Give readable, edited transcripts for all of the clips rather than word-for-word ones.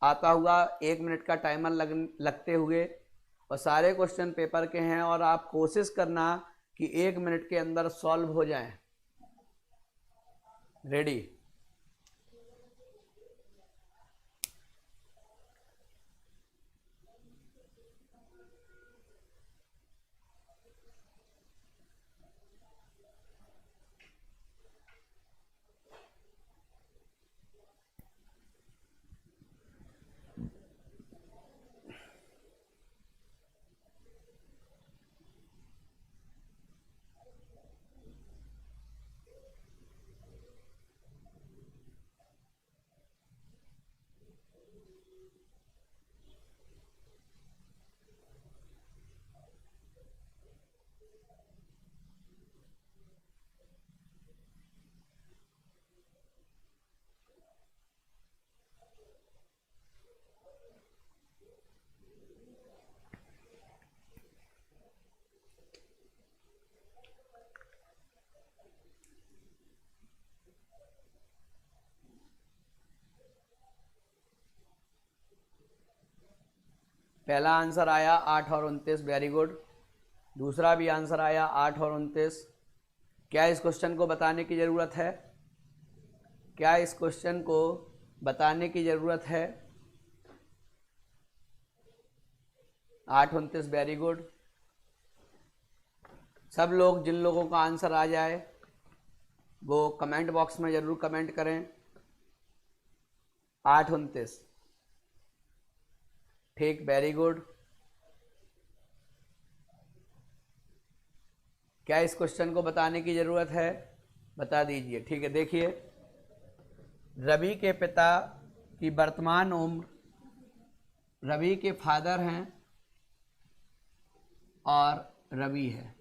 आता हुआ 1 मिनट का टाइमर लगते हुए, और सारे क्वेश्चन पेपर के हैं और आप कोशिश करना कि 1 मिनट के अंदर सॉल्व हो जाए। रेडी? पहला आंसर आया 8 और 29, वेरी गुड। दूसरा भी आंसर आया 8 और 29। क्या इस क्वेश्चन को बताने की ज़रूरत है? क्या इस क्वेश्चन को बताने की ज़रूरत है? 8, 29, वेरी गुड। सब लोग, जिन लोगों का आंसर आ जाए वो कमेंट बॉक्स में ज़रूर कमेंट करें। 8, 29, ठीक, वेरी गुड। क्या इस क्वेश्चन को बताने की ज़रूरत है? बता दीजिए। ठीक है, देखिए, रवि के पिता की वर्तमान उम्र, रवि के फादर हैं और रवि है।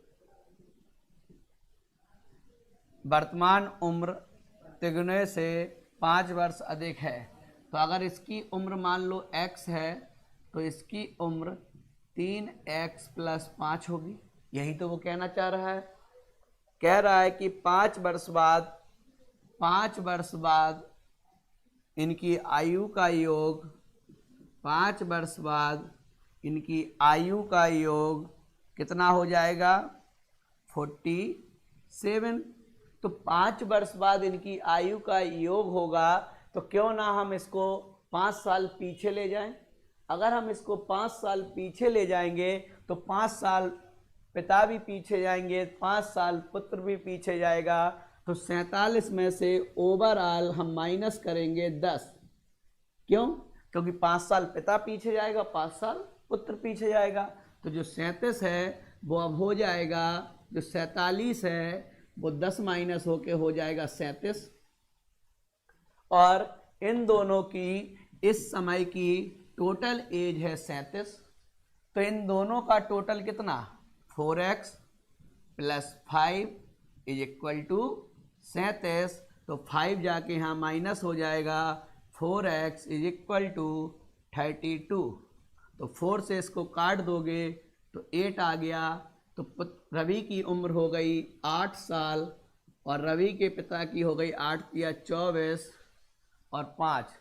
वर्तमान उम्र तिगुने से 5 वर्ष अधिक है, तो अगर इसकी उम्र मान लो x है तो इसकी उम्र 3x + 5 होगी। यही तो वो कहना चाह रहा है। कह रहा है कि 5 वर्ष बाद इनकी आयु का योग, 5 वर्ष बाद इनकी आयु का योग कितना हो जाएगा? 47। तो 5 वर्ष बाद इनकी आयु का योग होगा, तो क्यों ना हम इसको 5 साल पीछे ले जाएं। अगर हम इसको 5 साल पीछे ले जाएंगे तो 5 साल पिता भी पीछे जाएंगे, 5 साल पुत्र भी पीछे जाएगा, तो 47 में से ओवरऑल हम माइनस करेंगे 10। क्यों? क्योंकि 5 साल पिता पीछे जाएगा, 5 साल पुत्र पीछे जाएगा। तो जो 37 है वो अब हो जाएगा, जो 47 है वो 10 माइनस होके हो जाएगा 37। और इन दोनों की इस समय की टोटल एज है 37। तो इन दोनों का टोटल कितना? 4x + 5 = 37। तो 5 जाके यहाँ माइनस हो जाएगा, 4x = 32। तो 4 से इसको काट दोगे तो 8 आ गया। तो रवि की उम्र हो गई 8 साल और रवि के पिता की हो गई 8 × 24 और 5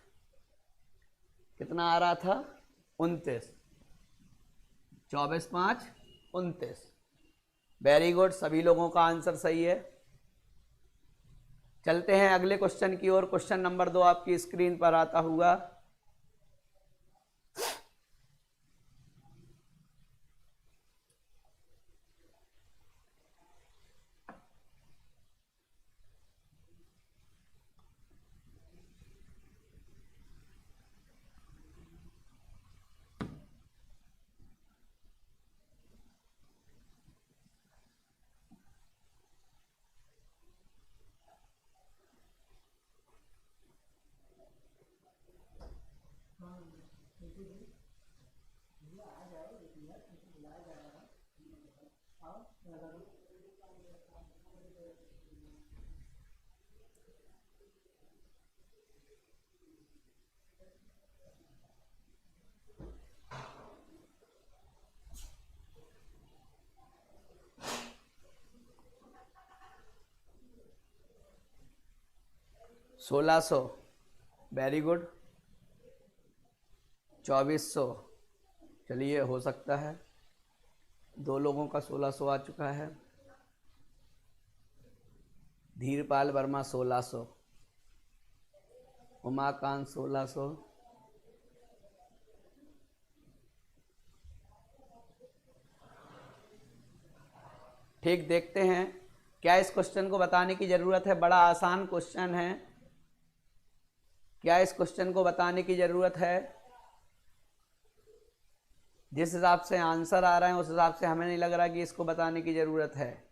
कितना आ रहा था? 29। 24, 5, 29। वेरी गुड, सभी लोगों का आंसर सही है। चलते हैं अगले क्वेश्चन की ओर। क्वेश्चन नंबर 2 आपकी स्क्रीन पर आता हुआ। $1600, वेरी गुड। 2400। चलिए हो सकता है, 2 लोगों का 1600 आ चुका है। धीरपाल वर्मा 1600, उमाकांत 1600, ठीक। देखते हैं क्या इस क्वेश्चन को बताने की ज़रूरत है। बड़ा आसान क्वेश्चन है। क्या इस क्वेश्चन को बताने की ज़रूरत है? जिस हिसाब से आंसर आ रहे हैं उस हिसाब से हमें नहीं लग रहा कि इसको बताने की ज़रूरत है।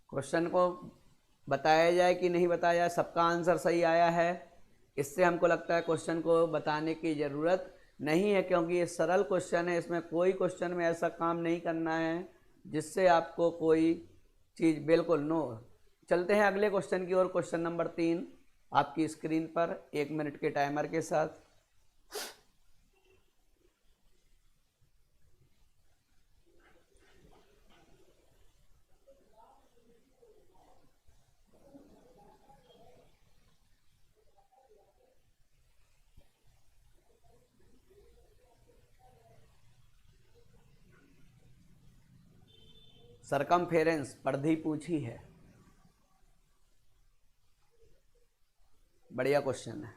क्वेश्चन को बताया जाए कि नहीं बताया जाए, सबका आंसर सही आया है। इससे हमको लगता है क्वेश्चन को बताने की ज़रूरत नहीं है, क्योंकि ये सरल क्वेश्चन है। इसमें कोई क्वेश्चन में ऐसा काम नहीं करना है जिससे आपको कोई चीज़ बिल्कुल नो। चलते हैं अगले क्वेश्चन की ओर। क्वेश्चन नंबर 3 आपकी स्क्रीन पर 1 मिनट के टाइमर के साथ। सरकमफेरेंस परिधि पूछी है। बढ़िया क्वेश्चन है।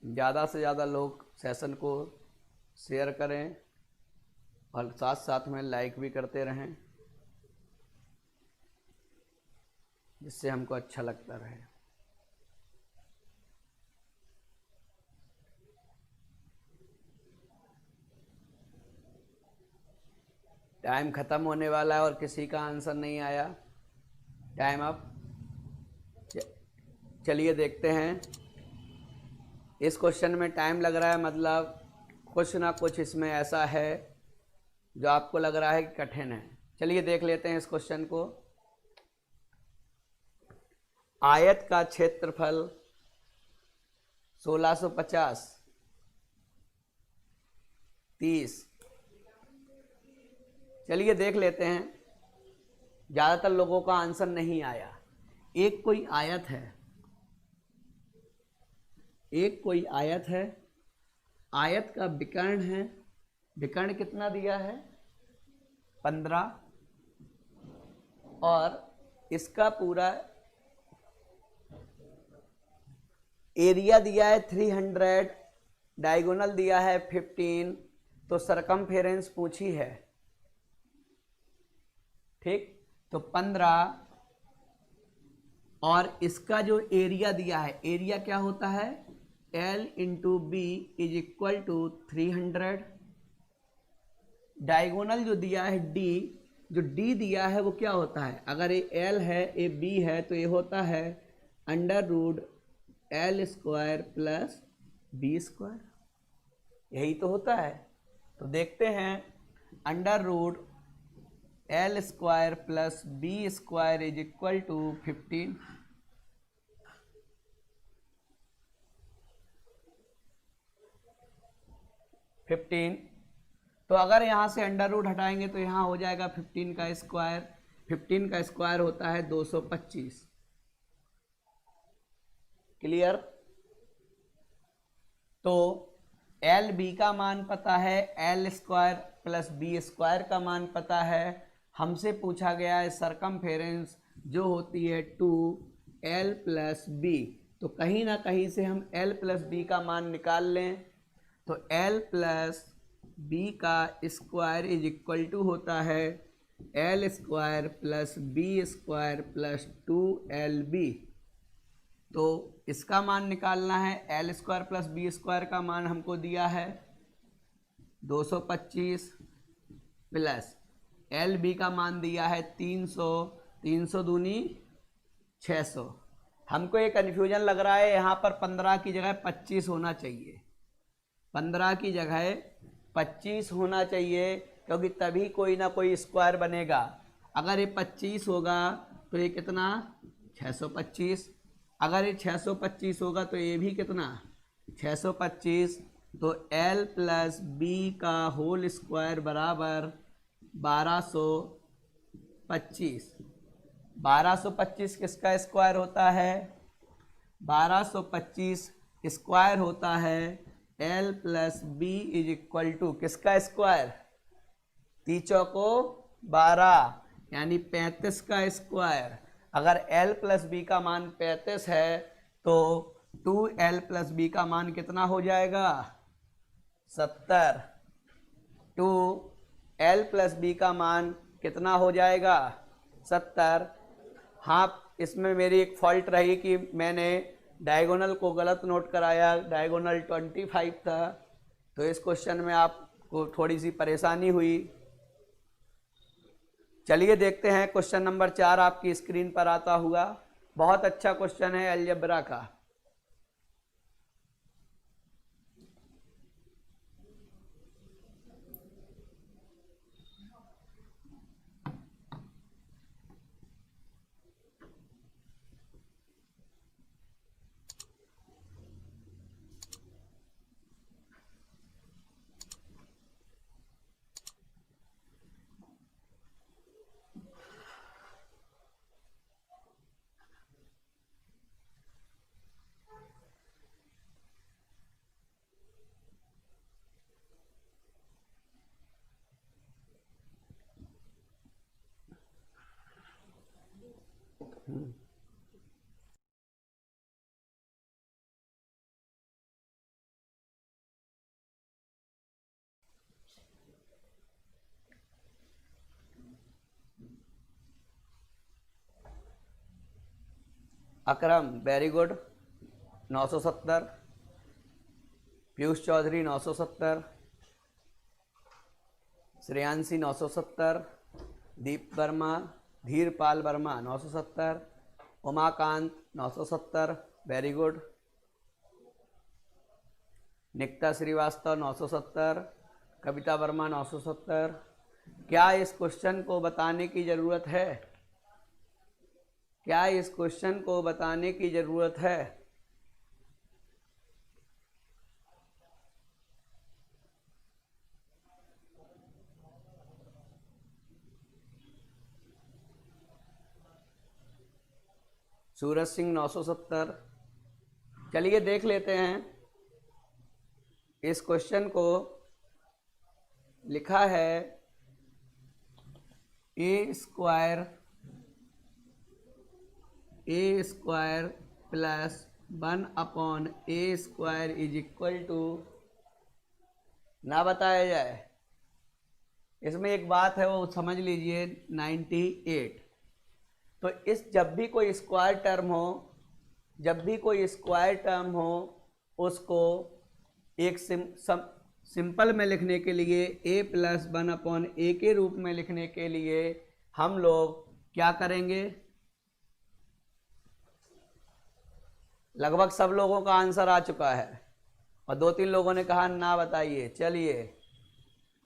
ज़्यादा से ज़्यादा लोग सेशन को शेयर करें और साथ साथ में लाइक भी करते रहें, जिससे हमको अच्छा लगता रहे। टाइम ख़त्म होने वाला है और किसी का आंसर नहीं आया। Time up. चलिए देखते हैं। इस क्वेश्चन में टाइम लग रहा है, मतलब कुछ ना कुछ इसमें ऐसा है जो आपको लग रहा है कि कठिन है। चलिए देख लेते हैं इस क्वेश्चन को। आयत का क्षेत्रफल 1650, 30। चलिए देख लेते हैं। ज़्यादातर लोगों का आंसर नहीं आया। एक कोई आयत है, एक कोई आयत है, आयत का विकर्ण है। विकर्ण कितना दिया है? 15, और इसका पूरा एरिया दिया है 300, डायगोनल दिया है 15। तो सरकमफेरेंस पूछी है, ठीक। तो 15 और इसका जो एरिया दिया है, एरिया क्या होता है? L into B is equal to 300। Diagonal जो दिया है D, जो D दिया है वो क्या होता है? अगर ये L है, ये B है, तो ये होता है √L² प्लस B²। यही तो होता है। तो देखते हैं, √L² plus B² is equal to 15। तो अगर यहाँ से अंडर रूट हटाएंगे तो यहाँ हो जाएगा 15 का स्क्वायर। 15 का स्क्वायर होता है 225। क्लियर? तो एल बी का मान पता है, L² प्लस B² का मान पता है। हमसे पूछा गया है सरकमफेरेंस जो होती है 2L प्लस B। तो कहीं ना कहीं से हम L प्लस B का मान निकाल लें। तो L प्लस B का स्क्वायर इज इक्वल टू होता है L² plus B² plus 2LB। तो इसका मान निकालना है। L square plus B square का मान हमको दिया है 225 प्लस एल बी का मान दिया है 300, 300 दूनी 600। हमको ये कन्फ्यूजन लग रहा है, यहाँ पर 15 की जगह 25 होना चाहिए, 15 की जगह 25 होना चाहिए, क्योंकि तभी कोई ना कोई स्क्वायर बनेगा। अगर ये 25 होगा तो ये कितना 625, अगर ये 625 होगा तो ये भी कितना 625, तो L प्लस बी का होल स्क्वायर बराबर 1225। 1225 किसका स्क्वायर होता है? 1225 स्क्वायर होता है L plus B is equal to किसका स्क्वायर? 3 चौको 12 यानी 35 का स्क्वायर। अगर L प्लस बी का मान 35 है तो 2L प्लस बी का मान कितना हो जाएगा? 70। 2L प्लस बी का मान कितना हो जाएगा? 70। हाँ, इसमें मेरी एक फॉल्ट रही कि मैंने डायगोनल को गलत नोट कराया, डायगोनल 25 था, तो इस क्वेश्चन में आपको थोड़ी सी परेशानी हुई। चलिए देखते हैं क्वेश्चन नंबर 4 आपकी स्क्रीन पर आता हुआ। बहुत अच्छा क्वेश्चन है अलजेब्रा का। अकरम वेरी गुड 970, पीयूष चौधरी 970, श्रेयांशी 970, दीप वर्मा, धीरपाल वर्मा 970, उमाकांत 970 वेरी गुड, निकिता श्रीवास्तव 970, कविता वर्मा 970। क्या इस क्वेश्चन को बताने की ज़रूरत है? क्या इस क्वेश्चन को बताने की ज़रूरत है? सूरज सिंह 970। चलिए देख लेते हैं इस क्वेश्चन को। लिखा है a square plus 1/a² is equal to, ना बताया जाए। इसमें एक बात है वो समझ लीजिए 98। तो इस जब भी कोई स्क्वायर टर्म हो, जब भी कोई स्क्वायर टर्म हो, उसको एक सिंपल में लिखने के लिए a प्लस 1/a के रूप में लिखने के लिए हम लोग क्या करेंगे? लगभग सब लोगों का आंसर आ चुका है और 2-3 लोगों ने कहा ना बताइए। चलिए,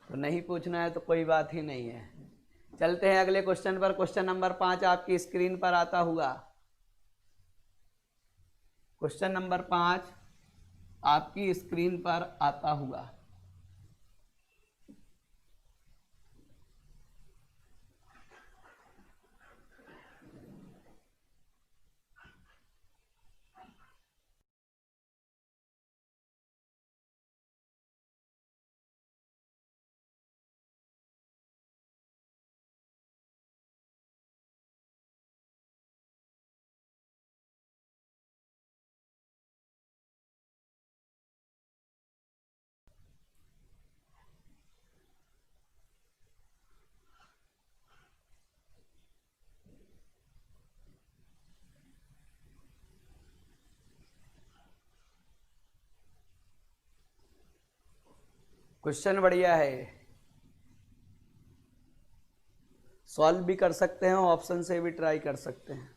तो नहीं पूछना है तो कोई बात ही नहीं है। चलते हैं अगले क्वेश्चन पर। क्वेश्चन नंबर 5 आपकी स्क्रीन पर आता हुआ। क्वेश्चन नंबर 5 आपकी स्क्रीन पर आता हुआ। क्वेश्चन बढ़िया है, सॉल्व भी कर सकते हैं, ऑप्शन से भी ट्राई कर सकते हैं।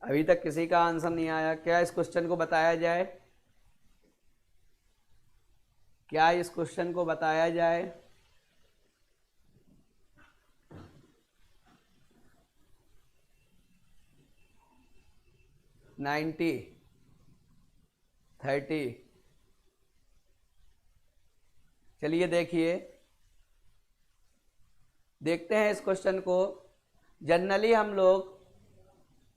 अभी तक किसी का आंसर नहीं आया, क्या इस क्वेश्चन को बताया जाए? क्या इस क्वेश्चन को बताया जाए? नाइन्टी 30। चलिए देखिए, देखते हैं इस क्वेश्चन को। जनरली हम लोग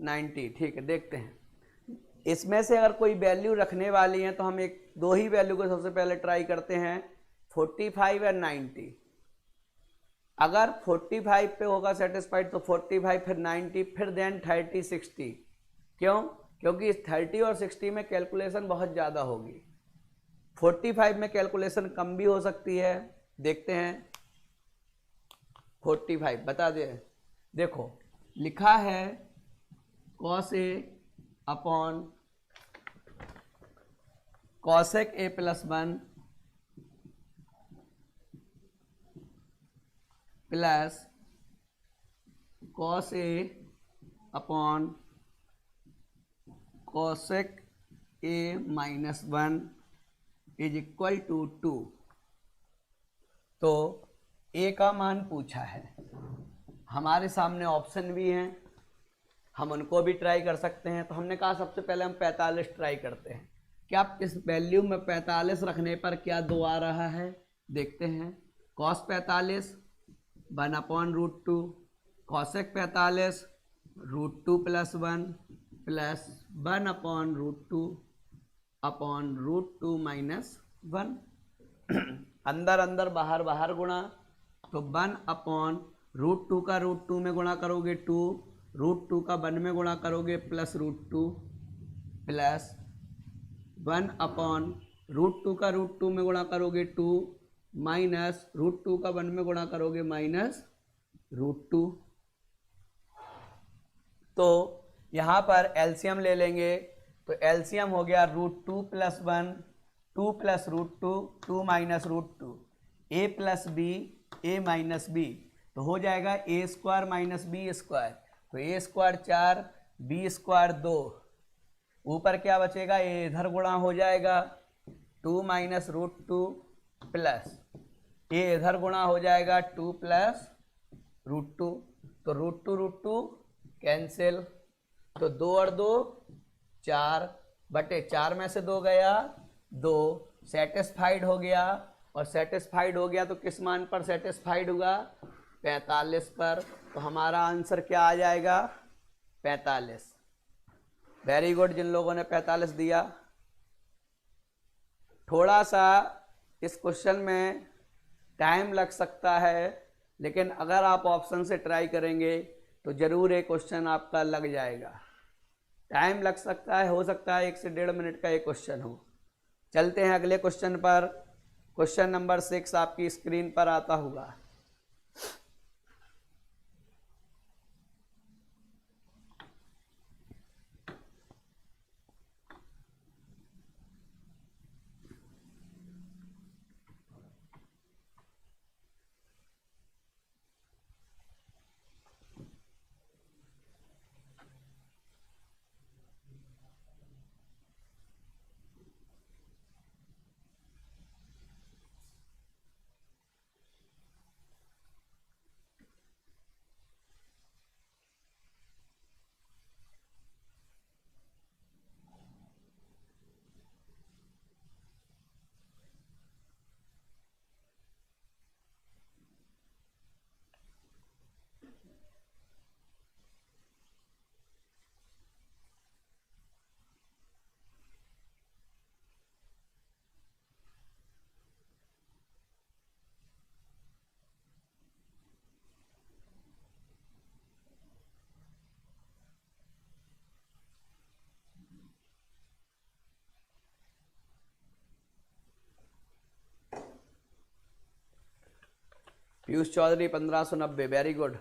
90, ठीक है, देखते हैं इसमें से अगर कोई वैल्यू रखने वाली है तो हम एक दो ही वैल्यू को सबसे पहले ट्राई करते हैं, 45 और 90। अगर 45 पे होगा सेटिस्फाइड तो 45, फिर 90, फिर देन 30 60। क्यों? क्योंकि इस 30 और 60 में कैलकुलेशन बहुत ज़्यादा होगी। 45 में कैलकुलेशन कम भी हो सकती है, देखते हैं। 45 बता दे, देखो लिखा है cos A upon cosec A plus 1 plus cos A upon cosec A minus 1 is equal to 2। तो A का मान पूछा है, हमारे सामने ऑप्शन भी हैं, हम उनको भी ट्राई कर सकते हैं। तो हमने कहा सबसे पहले हम 45 ट्राई करते हैं। क्या इस वैल्यू में 45 रखने पर क्या 2 आ रहा है, देखते हैं। cos 45 1 upon root 2, cosec 45 root 2 plus 1 plus 1 upon root 2 minus 1। अंदर अंदर बाहर बाहर गुणा, तो 1 अपॉन रूट 2 का रूट 2 में गुणा करोगे 2, रूट 2 का 1 में गुणा करोगे plus root 2, plus 1 upon root 2 का रूट 2 में गुणा करोगे 2, माइनस रूट 2 का 1 में गुणा करोगे माइनस रूट 2। तो यहाँ पर एलसीएम ले लेंगे, तो एलसीएम हो गया root 2 plus 1, 2 plus root 2, 2 minus root 2, A plus B, A minus B, तो हो जाएगा A square minus B square. तो ए स्क्वायर 4, बी स्क्वायर 2, ऊपर क्या बचेगा, ए इधर गुणा हो जाएगा 2 माइनस रूट 2 प्लस ए इधर गुणा हो जाएगा 2 प्लस रूट 2, तो रूट 2 कैंसिल, तो 2 और 2 4 बटे 4 में से 2 गया 2, सेटिस्फाइड हो गया। और सेटिस्फाइड हो गया तो किस मान पर सेटिस्फाइड होगा, 45 पर। तो हमारा आंसर क्या आ जाएगा, 45। वेरी गुड जिन लोगों ने 45 दिया। थोड़ा सा इस क्वेश्चन में टाइम लग सकता है, लेकिन अगर आप ऑप्शन से ट्राई करेंगे तो ज़रूर एक क्वेश्चन आपका लग जाएगा। टाइम लग सकता है, हो सकता है 1 से 1.5 मिनट का एक क्वेश्चन हो। चलते हैं अगले क्वेश्चन पर। क्वेश्चन नंबर 6 आपकी स्क्रीन पर आता होगा। Piyush Chaudhary 1590, very good.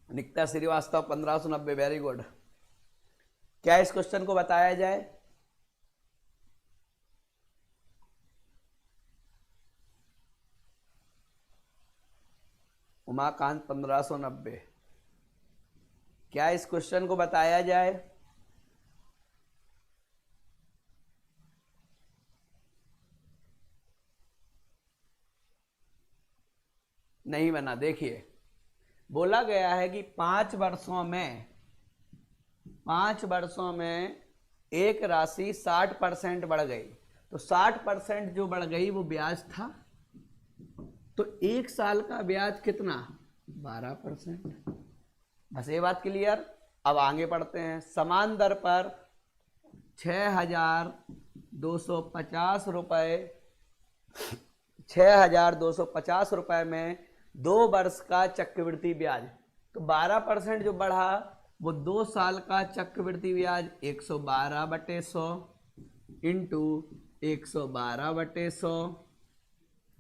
Nikita Srivastava 1590, very good. क्या इस क्वेश्चन को बताया जाए? उमाकांत 1590, क्या इस क्वेश्चन को बताया जाए? नहीं बना। देखिए, बोला गया है कि 5 वर्षों में एक राशि 60% बढ़ गई, तो 60% जो बढ़ गई वो ब्याज था, तो एक साल का ब्याज कितना? 12%। बस ये बात क्लियर। अब आगे पढ़ते हैं। समान दर पर 6,250 रुपये 6,250 रुपये में 2 वर्ष का चक्रवृद्धि ब्याज, तो 12% जो बढ़ा वो 2 साल का चक्रवृद्धि ब्याज 112/100 इंटू 112/100।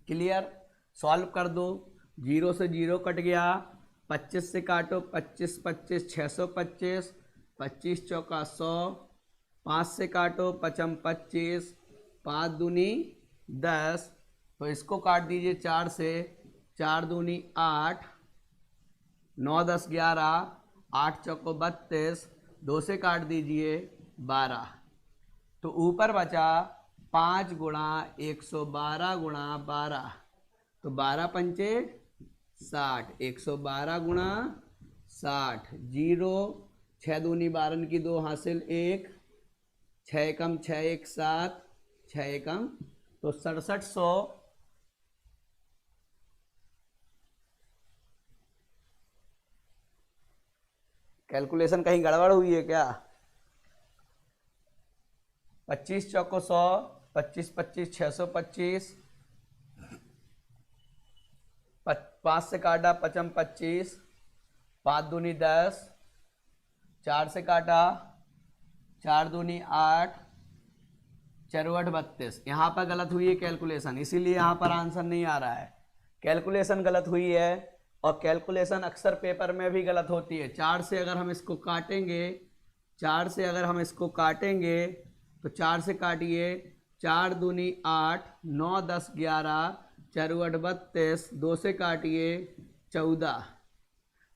क्लियर? सॉल्व कर दो। 0 से 0 कट गया, 25 से काटो, 25 25 625, 25 चौका 100, 5 से काटो, 55 25, 5 दूनी 10, तो इसको काट दीजिए 4 से, 4 दूनी 8, 9 10 11, 8 चौको 32, 2 से काट दीजिए 12, तो ऊपर बचा 5 गुणा 112 गुणा 12, तो 12 पंचे 60, 112 गुणा 60, 0, 6 दूनी 12 की 2 हासिल 1, 6 एकम 6 1 7, 6 एकम, तो 6700। कैलकुलेशन कहीं गड़बड़ हुई है क्या? 25 चौको 100, 25 25 625, 5 से काटा 55 25, 5 दूनी 10, 4 से काटा, 4 दूनी 8, 4 8 32। यहाँ पर गलत हुई है कैलकुलेशन, इसीलिए यहाँ पर आंसर नहीं आ रहा है। कैलकुलेशन गलत हुई है, और कैलकुलेशन अक्सर पेपर में भी गलत होती है। 4 से अगर हम इसको काटेंगे, 4 से अगर हम इसको काटेंगे तो 4 से काटिए, 4 दूनी 8, 9 10 11, 4 8 32, 2 से काटिए 14,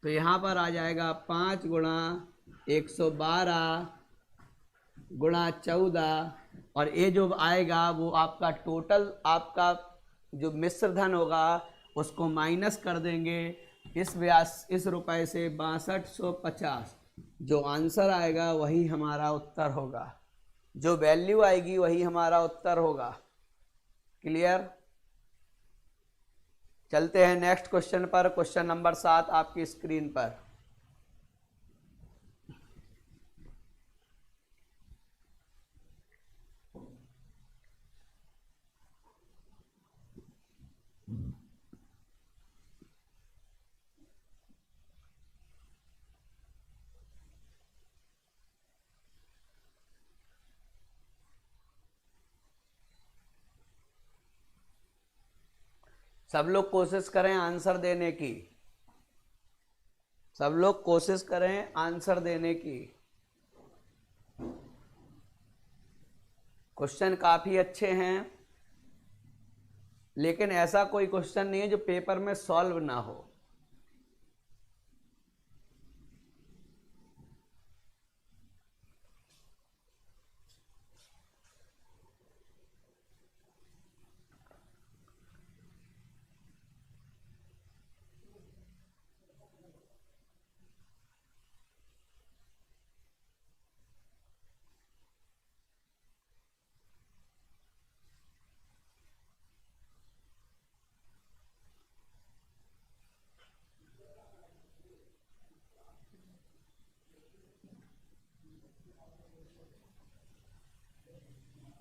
तो यहाँ पर आ जाएगा 5 गुणा 112 गुणा 14, और ये जो आएगा वो आपका टोटल, आपका जो मिश्र धन होगा उसको माइनस कर देंगे इस रुपए से 6250। जो आंसर आएगा वही हमारा उत्तर होगा, जो वैल्यू आएगी वही हमारा उत्तर होगा। क्लियर? चलते हैं नेक्स्ट क्वेश्चन पर। क्वेश्चन नंबर 7 आपकी स्क्रीन पर। सब लोग कोशिश करें आंसर देने की, सब लोग कोशिश करें आंसर देने की। क्वेश्चन काफी अच्छे हैं, लेकिन ऐसा कोई क्वेश्चन नहीं है जो पेपर में सॉल्व ना हो।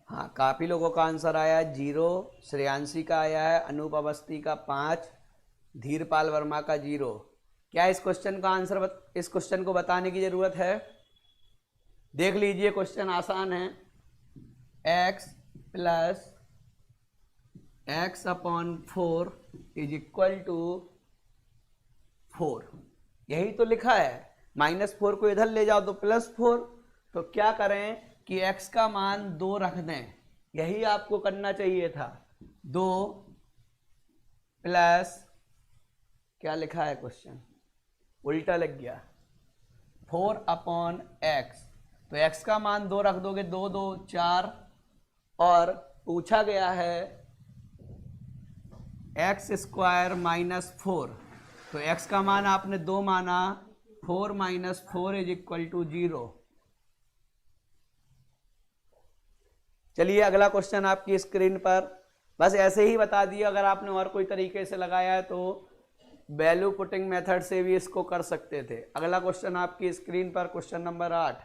हाँ, काफ़ी लोगों का आंसर आया है 0, श्रेयांशी का आया है, अनूप अवस्थी का 5, धीरपाल वर्मा का 0। क्या इस क्वेश्चन का आंसर इस क्वेश्चन को बताने की ज़रूरत है? देख लीजिए क्वेश्चन आसान है। x plus X upon 4 is equal to 4, यही तो लिखा है। -4 को इधर ले जाओ तो +4, तो क्या करें कि x का मान 2 रख दें, यही आपको करना चाहिए था। 2 प्लस, क्या लिखा है क्वेश्चन, उल्टा लग गया, 4 अपॉन एक्स, तो x का मान 2 रख दोगे, 2 2 4, और पूछा गया है x स्क्वायर -4, तो x का मान आपने 2 माना, 4 - 4 इज इक्वल टू 0। चलिए अगला क्वेश्चन आपकी स्क्रीन पर, बस ऐसे ही बता दिया। अगर आपने और कोई तरीके से लगाया है तो वैल्यू पुटिंग मेथड से भी इसको कर सकते थे। अगला क्वेश्चन आपकी स्क्रीन पर, क्वेश्चन नंबर 8।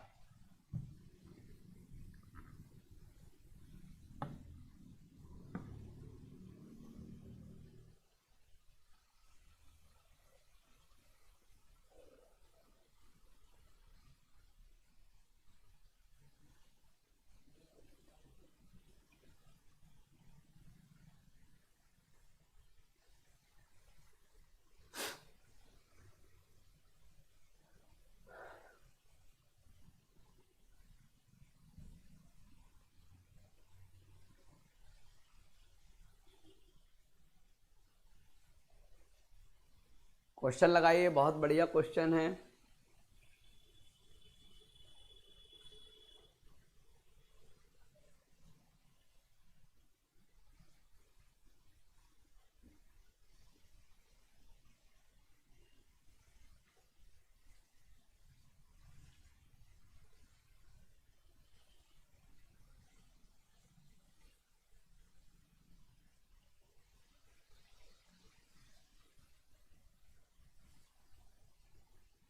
क्वेश्चन लगाइए, बहुत बढ़िया क्वेश्चन है।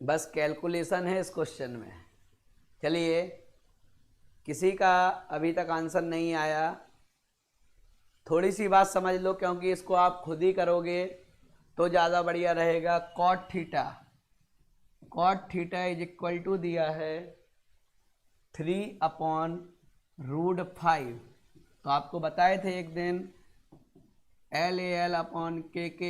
बस कैलकुलेशन है इस क्वेश्चन में। चलिए, किसी का अभी तक आंसर नहीं आया, थोड़ी सी बात समझ लो, क्योंकि इसको आप खुद ही करोगे तो ज़्यादा बढ़िया रहेगा। Cot theta is equal to दिया है 3/√5। तो आपको बताए थे एक दिन LAL/KK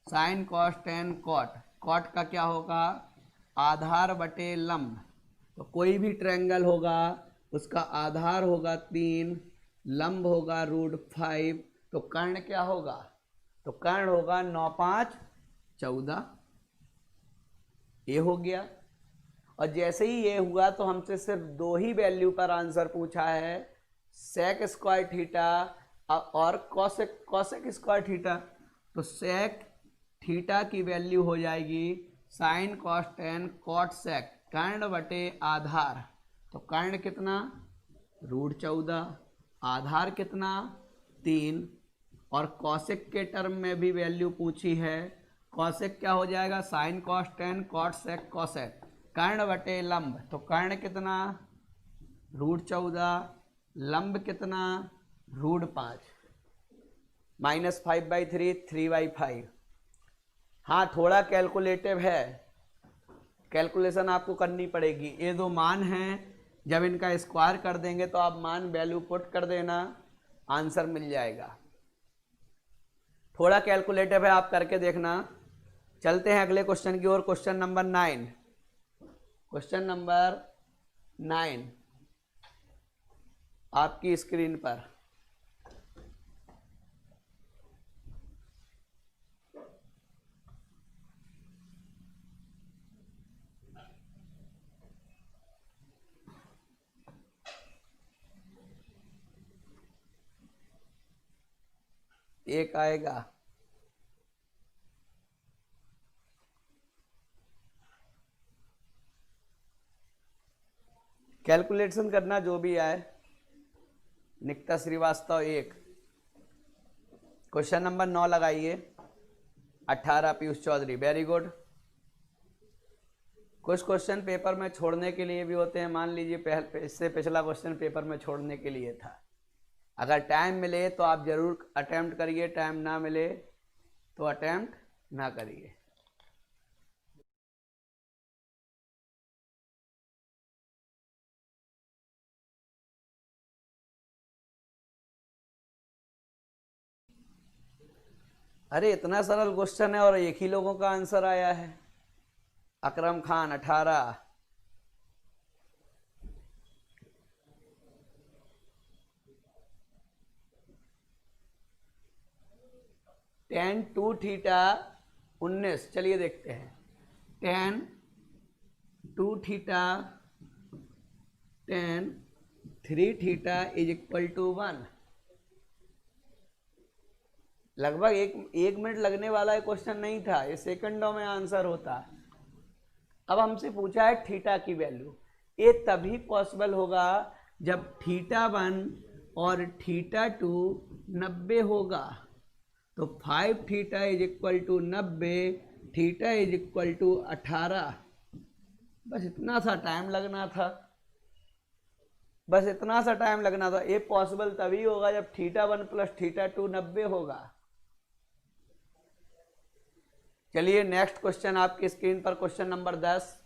sine cos tan cot. Cot का क्या होगा, आधार बटे लंब। तो कोई भी ट्रायंगल होगा उसका आधार होगा 3, लंब होगा √5, तो कर्ण क्या होगा, तो कर्ण होगा 9 5 14, ये हो गया। और जैसे ही ये हुआ तो हमसे सिर्फ 2 ही वैल्यू पर आंसर पूछा है, सेक स्क्वायर थीटा और कॉसेक स्क्वायर थीटा। तो सेक थीटा की वैल्यू हो जाएगी sine cos tan cot sec, कर्ण बटे आधार। तो कर्ण कितना, √14, आधार कितना 3, और कॉसेक के टर्म में भी वैल्यू पूछी है। कॉसेक क्या हो जाएगा, sine cos tan cot sec cosec, कर्ण बटे लंब। तो कर्ण कितना, √14, लंब कितना, √5, -5/3, 3/5। हाँ, थोड़ा कैलकुलेटिव है, कैलकुलेशन आपको करनी पड़ेगी। ये 2 मान हैं, जब इनका स्क्वायर कर देंगे तो आप मान वैल्यू पुट कर देना, आंसर मिल जाएगा। थोड़ा कैलकुलेटिव है, आप करके देखना। चलते हैं अगले क्वेश्चन की ओर, क्वेश्चन नंबर 9। क्वेश्चन नंबर 9 आपकी स्क्रीन पर। एक आएगा, कैलकुलेशन करना जो भी आए। निकिता श्रीवास्तव 1। क्वेश्चन नंबर 9 लगाइए, 18 पीयूष चौधरी, वेरी गुड। कुछ क्वेश्चन पेपर में छोड़ने के लिए भी होते हैं, मान लीजिए इससे पिछला क्वेश्चन पेपर में छोड़ने के लिए था। अगर टाइम मिले तो आप जरूर अटेम्प्ट करिए, टाइम ना मिले तो अटेम्प्ट ना करिए। अरे इतना सरल क्वेश्चन है और एक ही लोगों का आंसर आया है। Akram Khan 18। Tan two theta 19। चलिए देखते हैं। Tan two theta tan three theta is equal to 1। लगभग एक मिनट लगने वाला क्वेश्चन नहीं था, ये सेकंडों में आंसर होता। अब हमसे पूछा है थीटा की वैल्यू। ये तभी पॉसिबल होगा जब थीटा 1 और थीटा 2 90 होगा। तो 5 theta is equal to 90, theta is equal to 18। बस इतना सा टाइम लगना था, बस इतना सा टाइम लगना था। ये पॉसिबल तभी होगा जब थीटा 1 प्लस थीटा 2 90 होगा। चलिए नेक्स्ट क्वेश्चन आपकी स्क्रीन पर, क्वेश्चन नंबर 10।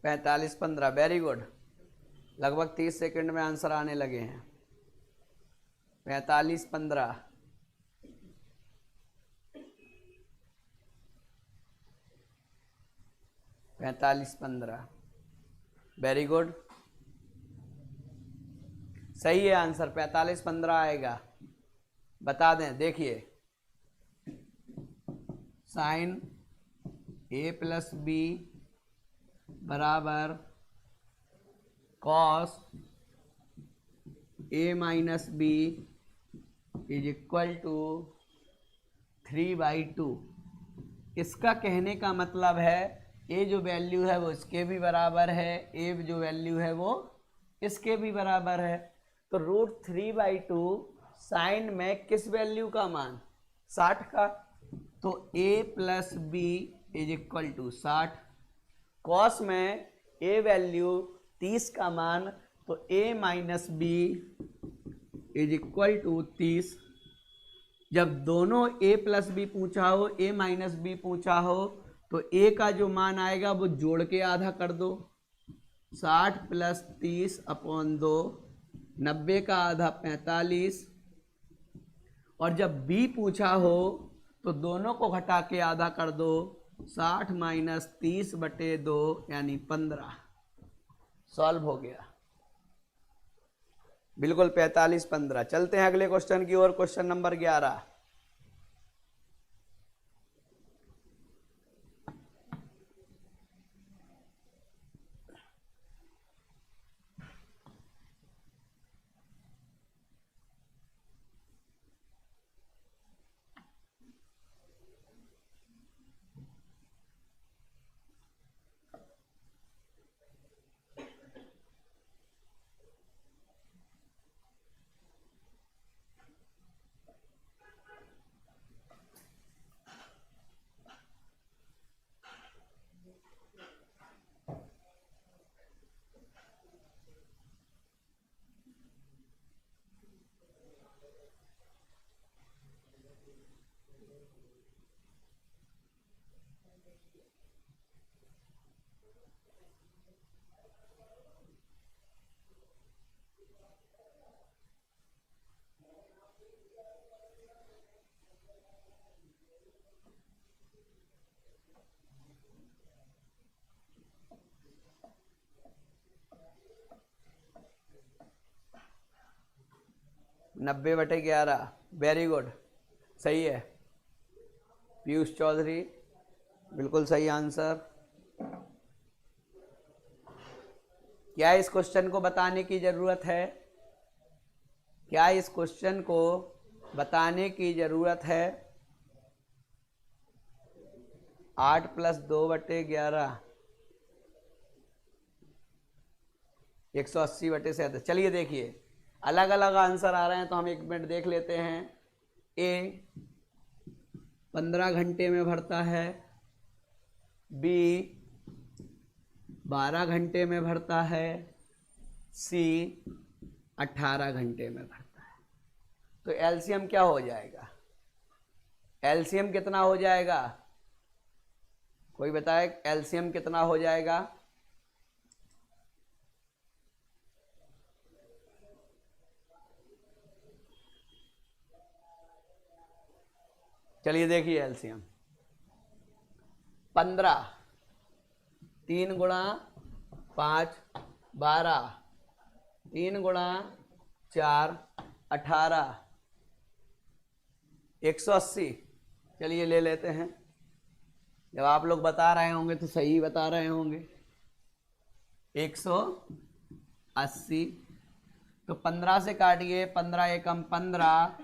पैंतालीस 15। Very good. लगभग 30 सेकंड में आंसर आने लगे हैं। 45 15। 45 15। वेरी गुड, सही है आंसर। 45 15 आएगा। बता दें, देखिए साइन ए प्लस बी बराबर cos A minus B is equal to 3/2। इसका कहने का मतलब है ए जो वैल्यू है वो इसके भी बराबर है, ए जो वैल्यू है वो इसके भी बराबर है। तो √3/2 साइन में किस वैल्यू का मान? 60 का। तो a plus B is equal to 60। Cos में a वैल्यू 30 का मान, तो a minus B is equal to 30। जब दोनों a प्लस बी पूछा हो, a माइनस बी पूछा हो, तो a का जो मान आएगा वो जोड़ के आधा कर दो। 60 प्लस 30/2, 90 का आधा 45। और जब b पूछा हो तो दोनों को घटा के आधा कर दो। 60 माइनस 30/2 यानी 15। सॉल्व हो गया बिल्कुल 45 15। चलते हैं अगले क्वेश्चन की ओर, क्वेश्चन नंबर 11। नब्बे बटे 11। वेरी गुड, सही है। पीयूष चौधरी बिल्कुल सही आंसर। क्या इस क्वेश्चन को बताने की जरूरत है? क्या इस क्वेश्चन को बताने की जरूरत है? 8 + 2/11 180/7। चलिए देखिए, अलग अलग आंसर आ रहे हैं तो हम 1 मिनट देख लेते हैं। ए 15 घंटे में भरता है, बी 12 घंटे में भरता है, सी 18 घंटे में भरता है। तो एलसीएम क्या हो जाएगा? एलसीएम कितना हो जाएगा? कोई बताए एलसीएम कितना हो जाएगा? चलिए देखिए एलसीएम 15, 3 × 5 12, 3 × 4 18, 180। चलिए ले लेते हैं। जब आप लोग बता रहे होंगे तो सही बता रहे होंगे। 180 तो 15 से काटिए, 15 एकम 15,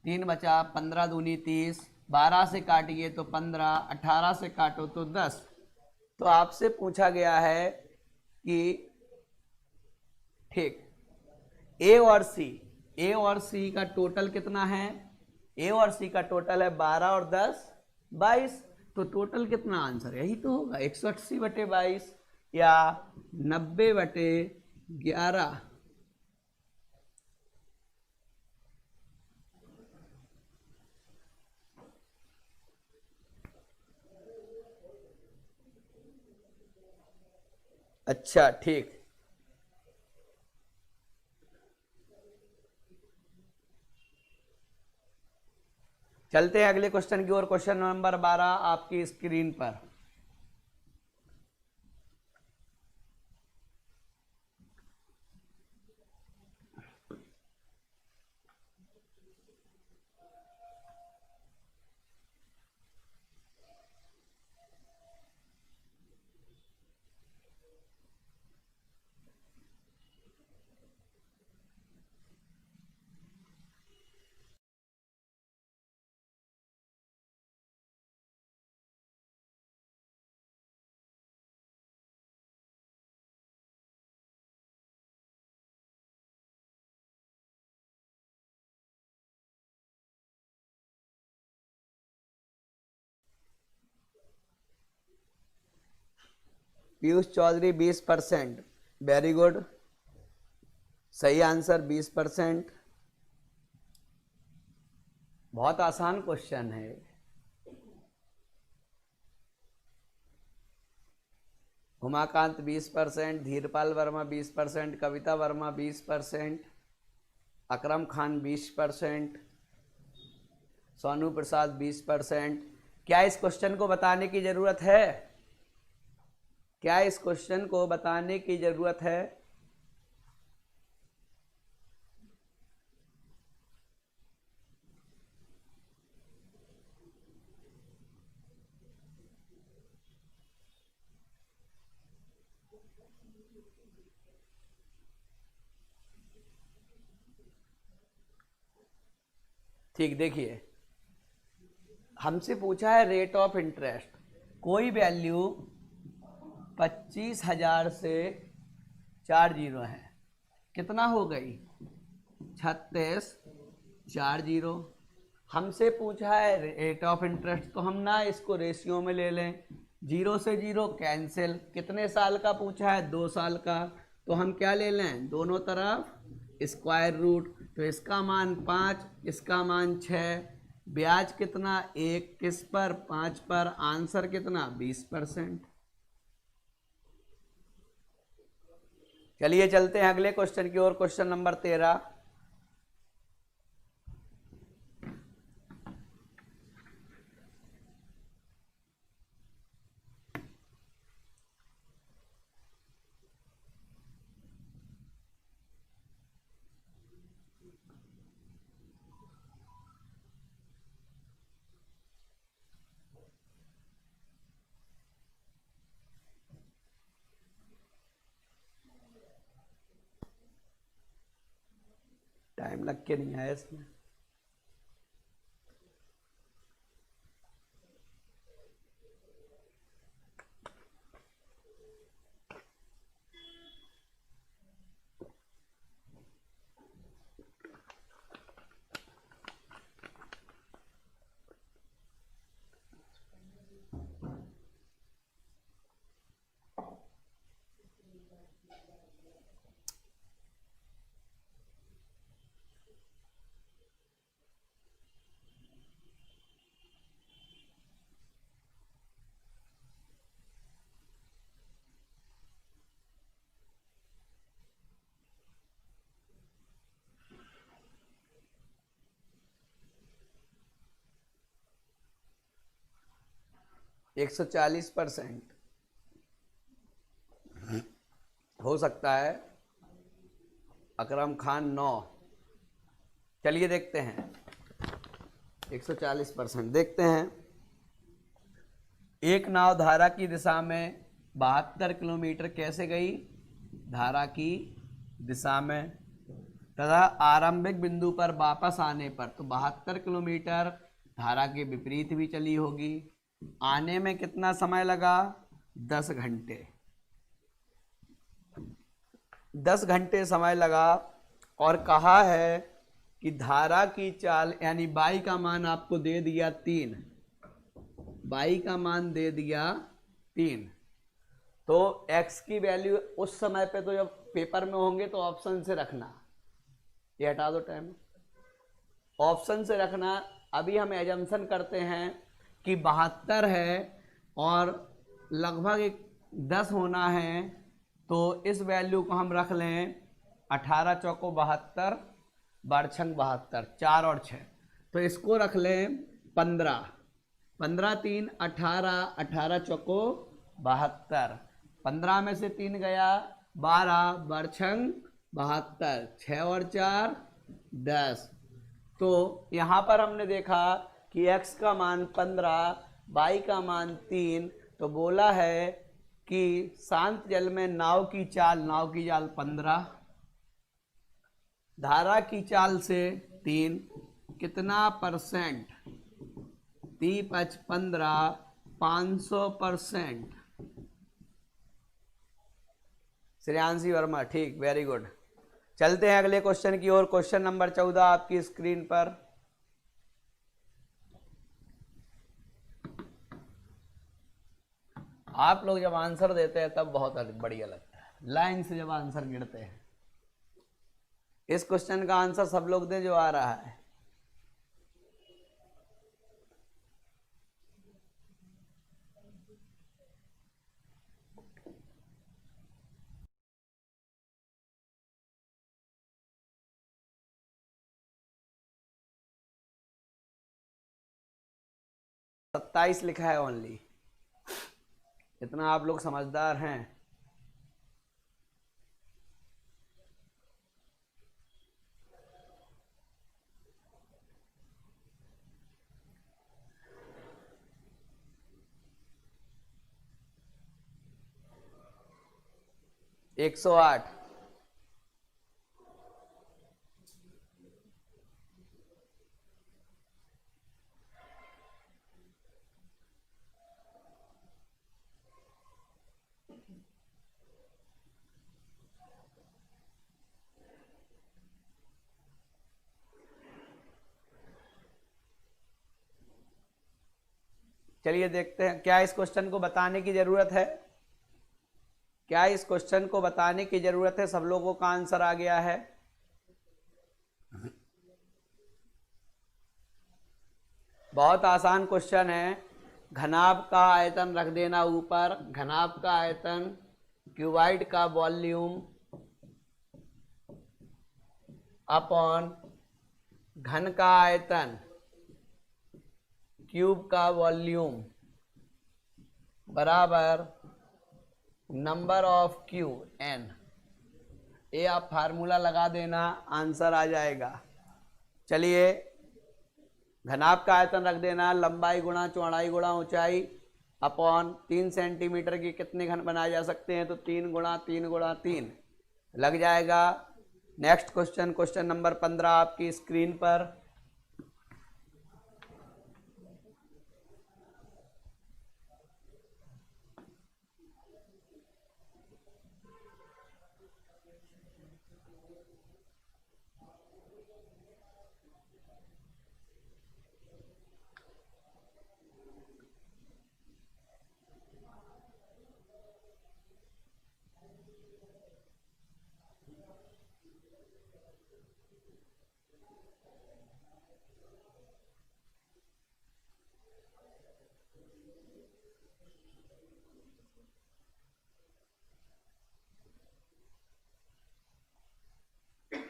3 बचा, 15 दूनी 30, 12 से काटिए तो 15, 18 से काटो तो 10। तो आपसे पूछा गया है कि ठीक ए और सी का टोटल कितना है? ए और सी का टोटल है 12 और 10 22। तो टोटल कितना आंसर? यही तो होगा 180/22 या 90/11। अच्छा ठीक, चलते हैं अगले क्वेश्चन की ओर। क्वेश्चन नंबर 12 आपकी स्क्रीन पर। पीयूष चौधरी 20%, वेरी गुड, सही आंसर 20%। बहुत आसान क्वेश्चन है। उमाकांत 20%, धीरपाल वर्मा 20%, कविता वर्मा 20%, अकरम खान 20%, सोनू प्रसाद 20%। क्या इस क्वेश्चन को बताने की जरूरत है? क्या इस क्वेश्चन को बताने की जरूरत है? ठीक, देखिए हमसे पूछा है रेट ऑफ इंटरेस्ट, कोई वैल्यू 25,000 से 4 जीरो है, कितना हो गई? 36 4 जीरो। हमसे पूछा है रेट ऑफ इंटरेस्ट, तो हम ना इसको रेशियो में ले लें, 0 से 0 कैंसिल। कितने साल का पूछा है? 2 साल का। तो हम क्या ले लें? दोनों तरफ स्क्वायर रूट। तो इसका मान 5, इसका मान 6। ब्याज कितना? 1 किस पर? 5 पर। आंसर कितना? 20%। चलिए चलते हैं अगले क्वेश्चन की ओर। Question number 13। टाइम लग के नहीं आया इसमें। एक 140% हो सकता है। अकरम खान 9। चलिए देखते हैं 140% देखते हैं। एक नाव धारा की दिशा में 72 किलोमीटर कैसे गई? धारा की दिशा में, तथा आरंभिक बिंदु पर वापस आने पर, तो 72 किलोमीटर धारा के विपरीत भी चली होगी। आने में कितना समय लगा? 10 घंटे। 10 घंटे समय लगा। और कहा है कि धारा की चाल यानी बाई का मान आपको दे दिया 3, बाई का मान दे दिया 3। तो x की वैल्यू उस समय पे, तो जब पेपर में होंगे तो ऑप्शन से रखना, ये हटा दो टाइम, ऑप्शन से रखना। अभी हम एजम्पशन करते हैं कि 72 है और लगभग 10 होना है, तो इस वैल्यू को हम रख लें 18 चौको 72, बारछंग 72, 4 और 6, तो इसको रख लें 15, 15 3 18, 18 चौको 72, 15 में से 3 गया 12, बारछंग 72, 6 और 4 10। तो यहाँ पर हमने देखा कि x का मान 15, y का मान 3, तो बोला है कि शांत जल में नाव की चाल 15, धारा की चाल से 3, कितना परसेंट? 3 5 15, 500%। श्रेयांशी वर्मा, ठीक, वेरी गुड। चलते हैं अगले क्वेश्चन की ओर। क्वेश्चन नंबर 14 आपकी स्क्रीन पर। आप लोग जब आंसर देते हैं तब बहुत बढ़िया लगता है, लाइन से जब आंसर गिरते हैं। इस क्वेश्चन का आंसर सब लोग दें जो आ रहा है। सत्ताईस लिखा है ओनली, इतना आप लोग समझदार हैं। एक 108। चलिए देखते हैं, क्या इस क्वेश्चन को बताने की जरूरत है? क्या इस क्वेश्चन को बताने की जरूरत है? सब लोगों का आंसर आ गया है। बहुत आसान क्वेश्चन है। घनाभ का आयतन रख देना ऊपर, घनाभ का आयतन, क्यूबाइड का वॉल्यूम अपॉन घन का आयतन, क्यूब का वॉल्यूम बराबर नंबर ऑफ क्यूब n। ये आप फार्मूला लगा देना, आंसर आ जाएगा। चलिए, घनाभ का आयतन रख देना, लंबाई गुणा चौड़ाई गुणा ऊंचाई अपॉन 3 सेंटीमीटर के कितने घन बनाए जा सकते हैं? तो 3 गुणा 3 गुणा 3 लग जाएगा नेक्स्ट क्वेश्चन, क्वेश्चन नंबर 15 आपकी स्क्रीन पर।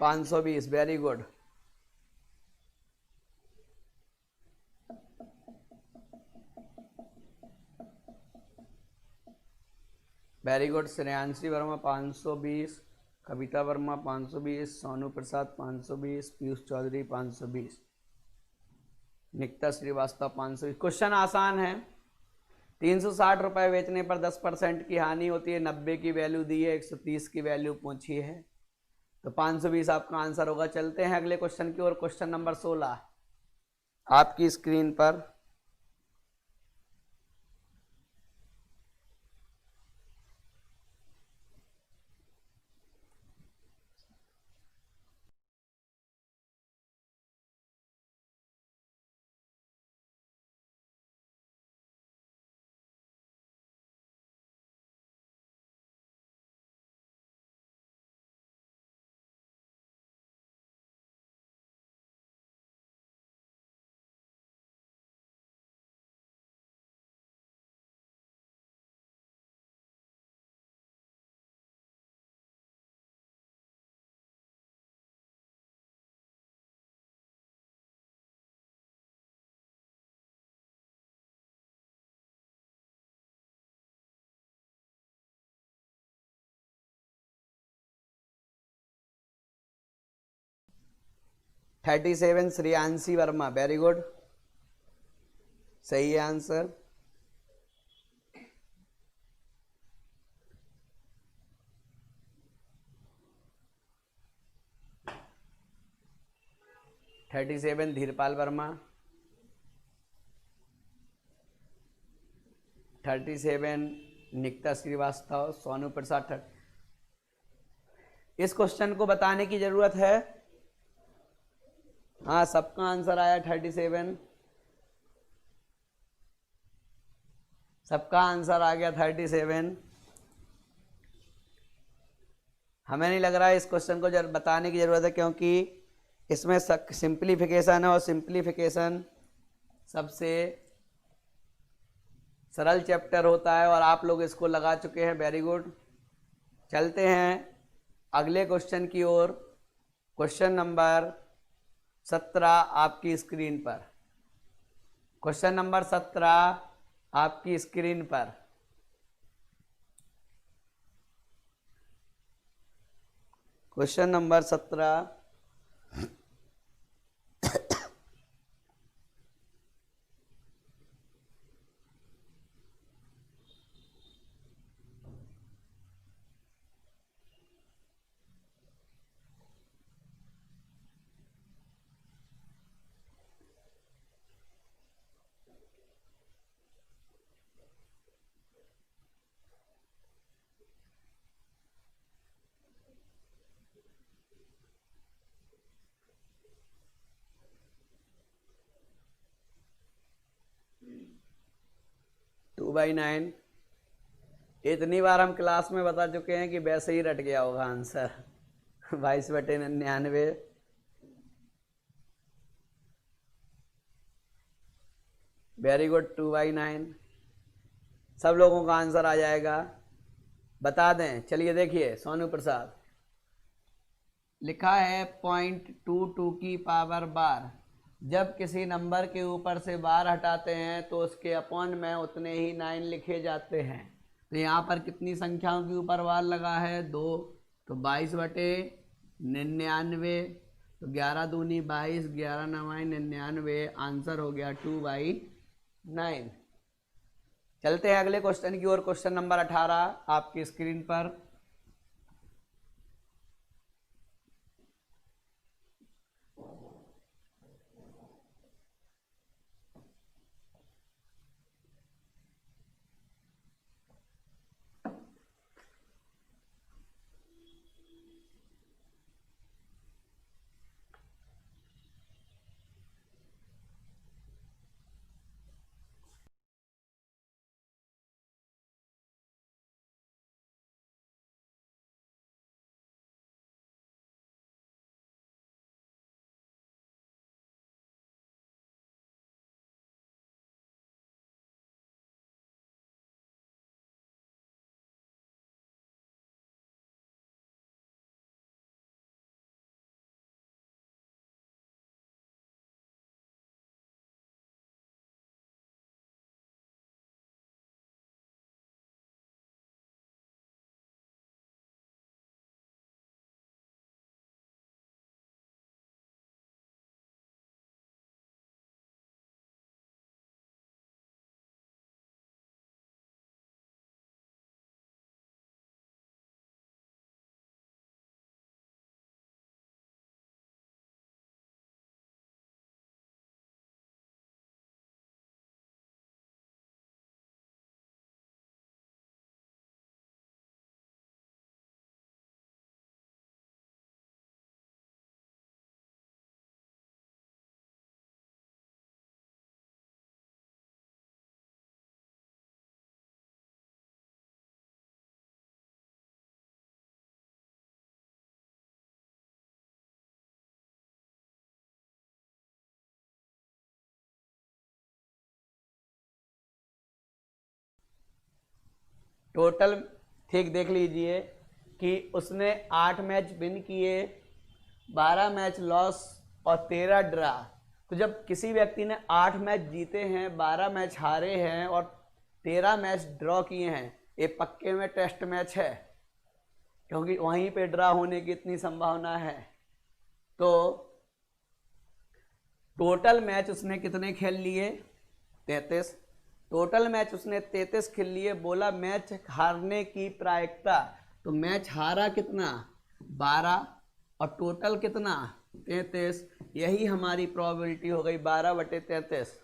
पाँच सौ बीस, very good. Very good. Shreyanshi Verma 520, कविता वर्मा 520, सोनू प्रसाद 520, पीयूष चौधरी 520, निकिता श्रीवास्तव 520। क्वेश्चन आसान है। 360 रुपए बेचने पर 10% की हानि होती है, 90 की वैल्यू दी है, 130 की वैल्यू पूछी है, तो 520 आपका आंसर होगा। चलते हैं अगले क्वेश्चन की ओर। क्वेश्चन नंबर 16 आपकी स्क्रीन पर। Thirty seven, Shreyanshi Verma, very good, सही है answer. Thirty seven, Dheerpal Verma, 37, Nikita Srivastava, Sonu Prasad. इस क्वेश्चन को बताने की जरूरत है। हाँ, सबका आंसर आया 37, सबका आंसर आ गया 37। हमें नहीं लग रहा है इस क्वेश्चन को बताने की जरूरत है, क्योंकि इसमें सिंप्लीफिकेशन है और सिंप्लीफिकेशन सबसे सरल चैप्टर होता है और आप लोग इसको लगा चुके हैं, वेरी गुड। चलते हैं अगले क्वेश्चन की ओर। क्वेश्चन नंबर 17 आपकी स्क्रीन पर। क्वेश्चन नंबर 17 आपकी स्क्रीन पर। Question number 17। टू बाई 9 इतनी बार हम क्लास में बता चुके हैं कि वैसे ही रट गया होगा आंसर। 22/99, very good, 2/9। सब लोगों का आंसर आ जाएगा, बता दें। चलिए देखिए, सोनू प्रसाद लिखा है 0.22 की पावर बार। जब किसी नंबर के ऊपर से बार हटाते हैं तो उसके अपॉन में उतने ही 9 लिखे जाते हैं। तो यहाँ पर कितनी संख्याओं के ऊपर बार लगा है? 2, तो 22/99, तो 11 दूनी 22, 11 9 99, आंसर हो गया 2/9। चलते हैं अगले क्वेश्चन की ओर। क्वेश्चन नंबर 18 आपकी स्क्रीन पर। टोटल ठीक देख लीजिए कि उसने 8 मैच विन किए, 12 मैच लॉस और 13 ड्रा। तो जब किसी व्यक्ति ने 8 मैच जीते हैं, 12 मैच हारे हैं और 13 मैच ड्रॉ किए हैं, ये पक्के में टेस्ट मैच है, क्योंकि वहीं पे ड्रा होने की इतनी संभावना है। तो टोटल मैच उसने कितने खेल लिए? 33। टोटल मैच उसने 33 खेल लिए। बोला मैच हारने की प्रायिकता, तो मैच हारा कितना? 12 और टोटल कितना? 33। यही हमारी प्रोबेबिलिटी हो गई 12/33।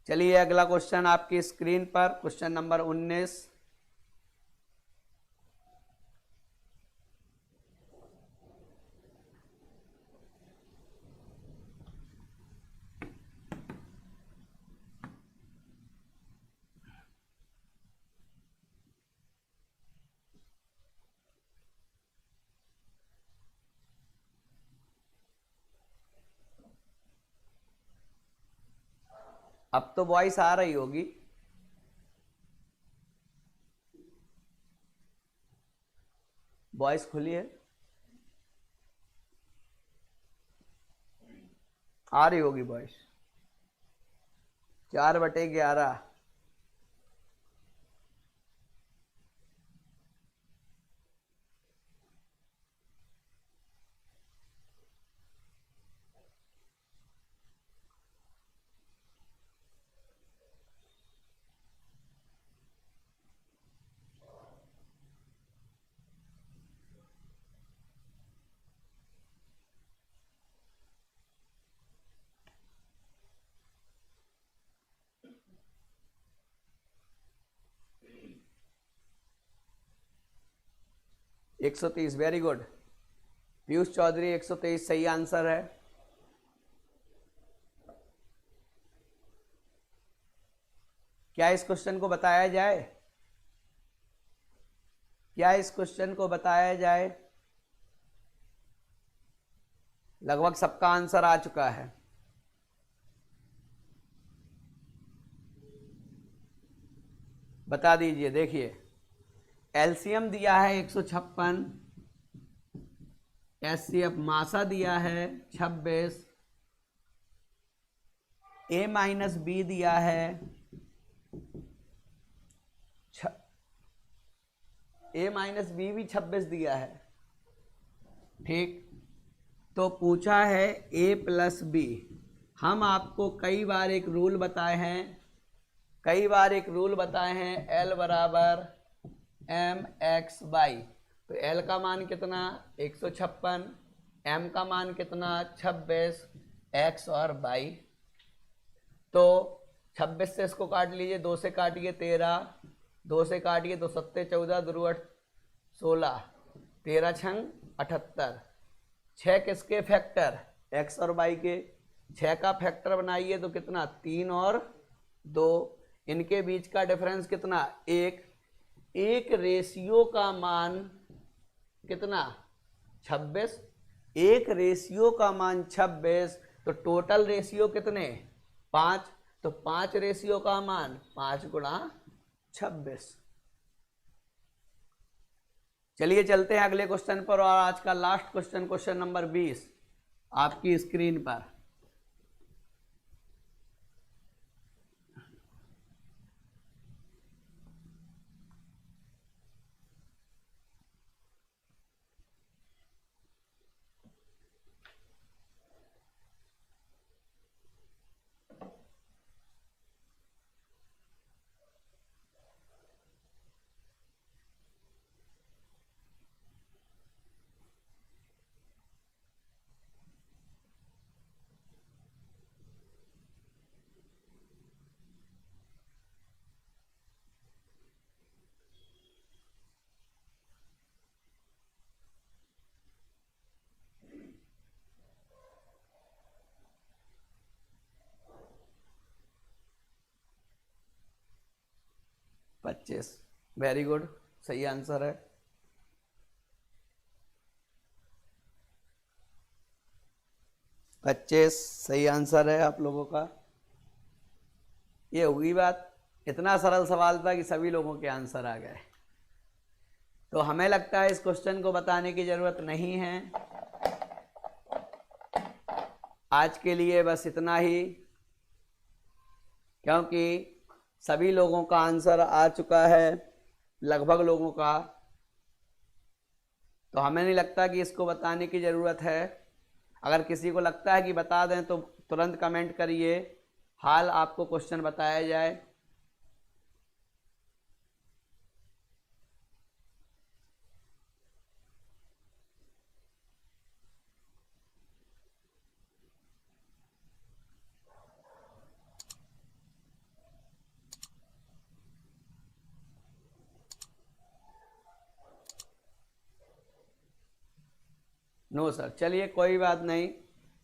चलिए अगला क्वेश्चन आपकी स्क्रीन पर, क्वेश्चन नंबर 19। अब तो वॉइस आ रही होगी। वॉइस खुली है? आ रही होगी वॉइस। 4/11। एक 130, वेरी गुड। पीयूष चौधरी 123 सही आंसर है। क्या इस क्वेश्चन को बताया जाए? क्या इस क्वेश्चन को बताया जाए? लगभग सबका आंसर आ चुका है। बता दीजिए। देखिए एलसीएम दिया है 156, एचसीएफ मासा दिया है 26, ए माइनस बी दिया है ए माइनस बी भी 26 दिया है। ठीक, तो पूछा है ए प्लस बी। हम आपको कई बार एक रूल बताए हैं, एल बराबर एम एक्स वाई। तो एल का मान कितना? 156, एम का मान कितना? 26, एक्स और वाई। तो 26 से इसको काट लीजिए, 2 से काटिए 13, 2 से काटिए तो 7 14, 2 8 16, 13 छंग 78। 6 किसके फैक्टर? एक्स और वाई के। 6 का फैक्टर बनाइए तो कितना? 3 और 2। इनके बीच का डिफरेंस कितना? 1। एक रेशियो का मान कितना? 26। एक रेशियो का मान 26, तो टोटल रेशियो कितने? 5। तो 5 रेशियो का मान 5 गुणा 26। चलिए चलते हैं अगले क्वेश्चन पर, और आज का लास्ट क्वेश्चन, क्वेश्चन नंबर 20 आपकी स्क्रीन पर। पच्चीस, वेरी गुड, सही आंसर है। 25 सही आंसर है आप लोगों का। ये हुई बात, इतना सरल सवाल था कि सभी लोगों के आंसर आ गए। तो हमें लगता है इस क्वेश्चन को बताने की जरूरत नहीं है। आज के लिए बस इतना ही, क्योंकि सभी लोगों का आंसर आ चुका है, लगभग लोगों का। तो हमें नहीं लगता कि इसको बताने की ज़रूरत है। अगर किसी को लगता है कि बता दें तो तुरंत कमेंट करिए, हाल आपको क्वेश्चन बताया जाए। नो सर, चलिए कोई बात नहीं।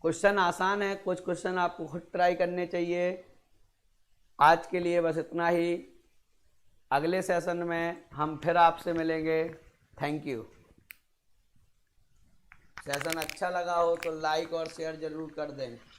क्वेश्चन आसान है, कुछ क्वेश्चन आपको खुद ट्राई करने चाहिए। आज के लिए बस इतना ही। अगले सेशन में हम फिर आपसे मिलेंगे। Thank you. सेशन अच्छा लगा हो तो लाइक और शेयर जरूर कर दें।